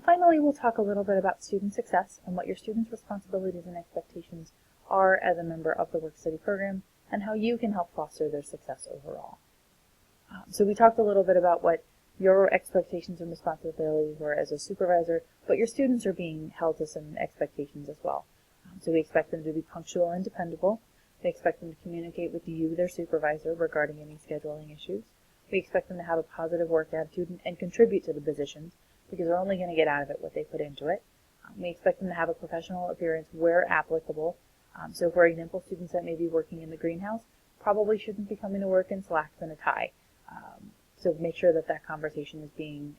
And finally, we'll talk a little bit about student success and what your students' responsibilities and expectations are as a member of the work study program and how you can help foster their success overall. So we talked a little bit about what your expectations and responsibilities were as a supervisor, but your students are being held to some expectations as well. So we expect them to be punctual and dependable. We expect them to communicate with you, their supervisor, regarding any scheduling issues. We expect them to have a positive work attitude and contribute to the positions because they're only going to get out of it what they put into it. We expect them to have a professional appearance where applicable. So for example, students that may be working in the greenhouse probably shouldn't be coming to work in slacks and a tie. So make sure that that conversation is being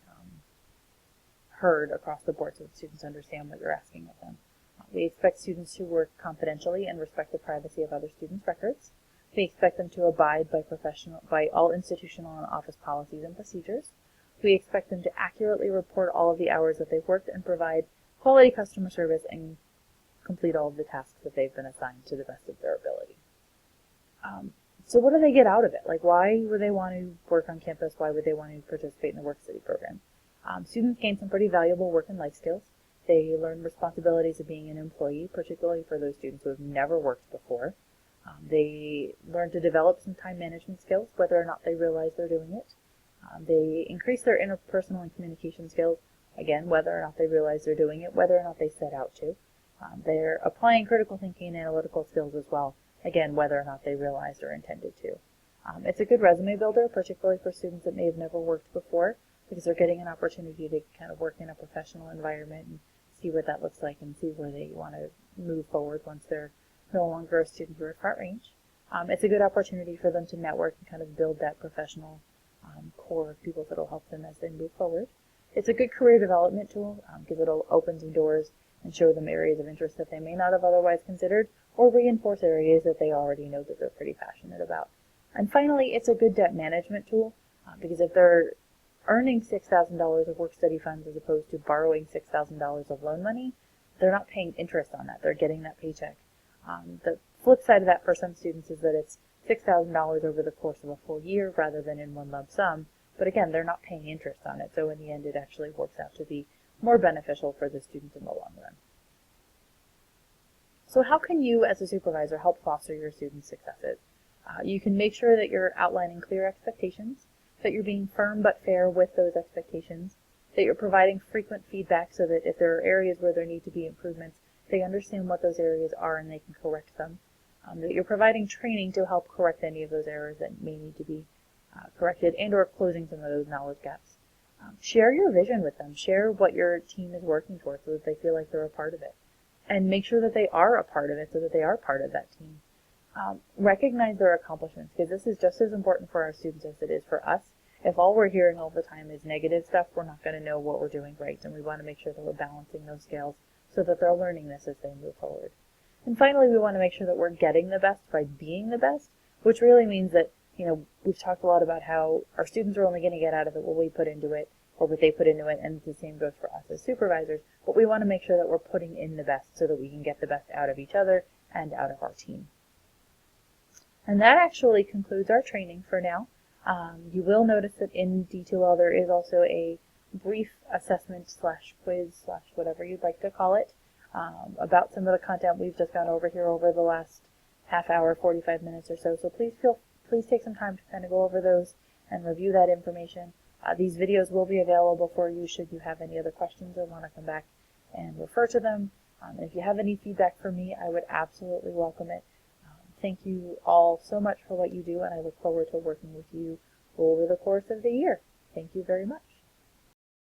heard across the board so that students understand what you're asking of them. We expect students to work confidentially and respect the privacy of other students' records. We expect them to abide by all institutional and office policies and procedures. We expect them to accurately report all of the hours that they've worked and provide quality customer service and complete all of the tasks that they've been assigned to the best of their ability. So what do they get out of it? Like, why would they want to work on campus? Why would they want to participate in the work study program? Students gain some pretty valuable work and life skills. They learn responsibilities of being an employee, particularly for those students who have never worked before. They learn to develop some time management skills, whether or not they realize they're doing it. They increase their interpersonal and communication skills, again, whether or not they realize they're doing it, whether or not they set out to. They're applying critical thinking and analytical skills as well, again, whether or not they realized or intended to. It's a good resume builder, particularly for students that may have never worked before, because they're getting an opportunity to kind of work in a professional environment and see what that looks like and see where they want to move forward once they're no longer a student here at Front Range. It's a good opportunity for them to network and kind of build that professional core of people that will help them as they move forward. It's a good career development tool because it'll open some doors and show them areas of interest that they may not have otherwise considered, or reinforce areas that they already know that they're pretty passionate about. And finally, it's a good debt management tool because if they're earning $6,000 of work study funds as opposed to borrowing $6,000 of loan money, they're not paying interest on that. They're getting that paycheck. The flip side of that for some students is that it's $6,000 over the course of a full year rather than in one lump sum. But again, they're not paying interest on it. So in the end, it actually works out to be more beneficial for the student in the long run. So how can you as a supervisor help foster your students' successes? You can make sure that you're outlining clear expectations, that you're being firm but fair with those expectations, that you're providing frequent feedback so that if there are areas where there need to be improvements, they understand what those areas are and they can correct them. That you're providing training to help correct any of those errors that may need to be corrected and or closing some of those knowledge gaps. Share your vision with them. Share what your team is working towards so that they feel like they're a part of it. And make sure that they are a part of it so that they are part of that team. Recognize their accomplishments because this is just as important for our students as it is for us. If all we're hearing all the time is negative stuff, we're not going to know what we're doing right, and we want to make sure that we're balancing those scales so that they're learning this as they move forward. And finally, we want to make sure that we're getting the best by being the best, which really means that, we've talked a lot about how our students are only going to get out of it what we put into it or what they put into it, and the same goes for us as supervisors, but we want to make sure that we're putting in the best so that we can get the best out of each other and out of our team. And that actually concludes our training for now. You will notice that in D2L there is also a brief assessment / quiz / whatever you'd like to call it about some of the content we've just gone over here over the last half hour, 45 minutes or so. So please take some time to kind of go over those and review that information. These videos will be available for you should you have any other questions or want to come back and refer to them. If you have any feedback for me, I would absolutely welcome it. Thank you all so much for what you do, and I look forward to working with you over the course of the year. Thank you very much.